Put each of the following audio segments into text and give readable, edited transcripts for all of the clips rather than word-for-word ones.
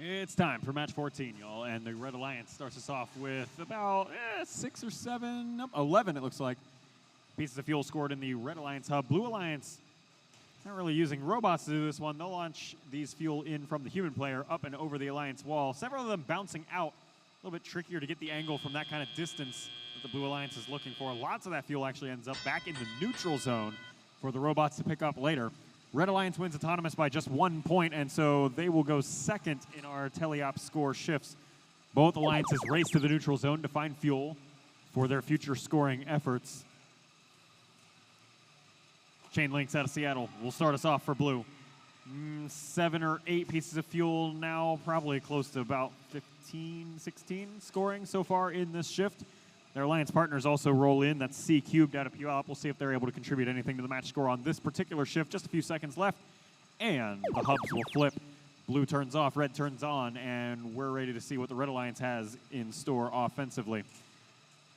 It's time for match 14, y'all, and the Red Alliance starts us off with about 6 or 7, nope, 11 it looks like, pieces of fuel scored in the Red Alliance hub. Blue Alliance not really using robots to do this one. They'll launch these fuel in from the human player up and over the Alliance wall, several of them bouncing out. A little bit trickier to get the angle from that kind of distance that the Blue Alliance is looking for. Lots of that fuel actually ends up back in the neutral zone for the robots to pick up later. Red Alliance wins autonomous by just 1 point, and so they will go second in our teleop score shifts. Both alliances race to the neutral zone to find fuel for their future scoring efforts. Chain Links out of Seattle will start us off for blue. 7 or 8 pieces of fuel now, probably close to about 15, 16 scoring so far in this shift. Their alliance partners also roll in. That's C cubed out of Puyallup. We'll see if they're able to contribute anything to the match score on this particular shift. Just a few seconds left, and the hubs will flip. Blue turns off, red turns on, and we're ready to see what the Red Alliance has in store offensively.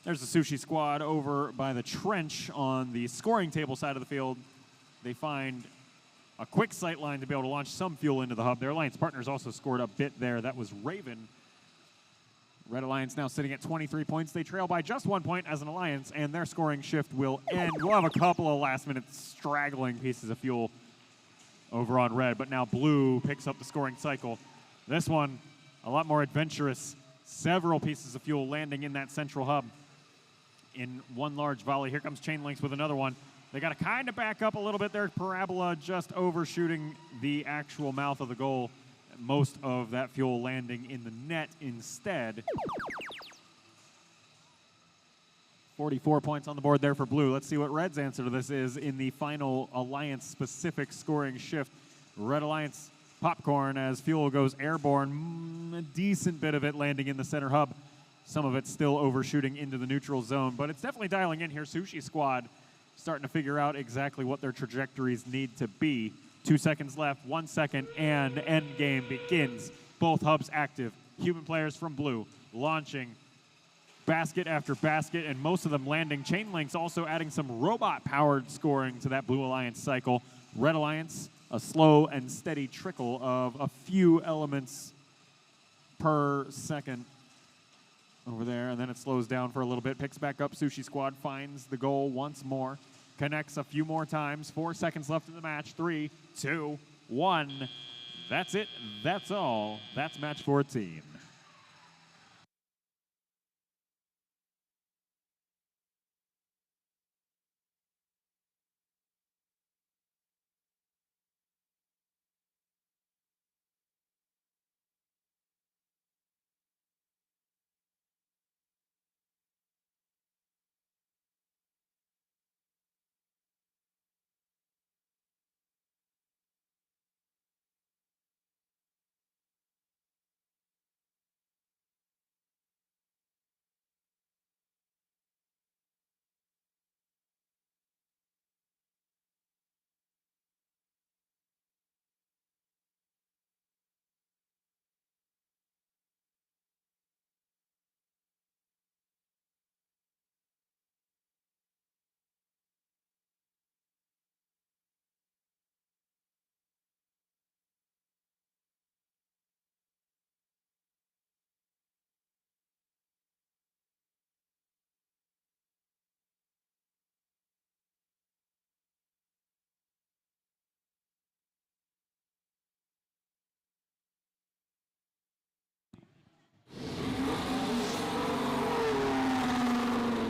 There's the Sushi Squad over by the trench on the scoring table side of the field. They find a quick sight line to be able to launch some fuel into the hub. Their alliance partners also scored a bit there. That was Raven. Red Alliance now sitting at 23 points. They trail by just 1 point as an alliance, and their scoring shift will end. We'll have a couple of last-minute straggling pieces of fuel over on red, but now blue picks up the scoring cycle. This one, a lot more adventurous. Several pieces of fuel landing in that central hub in one large volley. Here comes Chain Links with another one. They got to kind of back up a little bit there. Parabola just overshooting the actual mouth of the goal. Most of that fuel landing in the net instead. 44 points on the board there for blue. Let's see what red's answer to this is in the final alliance-specific scoring shift. Red Alliance popcorn as fuel goes airborne. A decent bit of it landing in the center hub. Some of it still overshooting into the neutral zone, but it's definitely dialing in here. Sushi Squad starting to figure out exactly what their trajectories need to be. 2 seconds left, 1 second, and end game begins. Both hubs active. Human players from blue launching basket after basket, and most of them landing. Chain Links also adding some robot-powered scoring to that Blue Alliance cycle. Red Alliance, a slow and steady trickle of a few elements per second over there, and then it slows down for a little bit, picks back up. Sushi Squad finds the goal once more. Connects a few more times. 4 seconds left in the match. 3, 2, 1. That's it. That's all. That's match 14.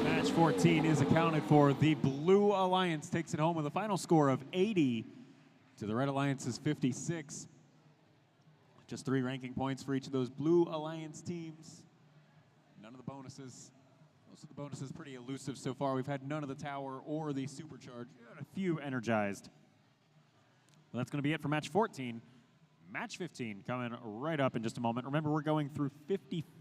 Match 14 is accounted for. The Blue Alliance takes it home with a final score of 80 to the Red Alliance's 56. Just 3 ranking points for each of those Blue Alliance teams. None of the bonuses. Most of the bonuses pretty elusive so far. We've had none of the tower or the supercharge. A few energized. Well, that's going to be it for match 14. Match 15 coming right up in just a moment. Remember, we're going through 55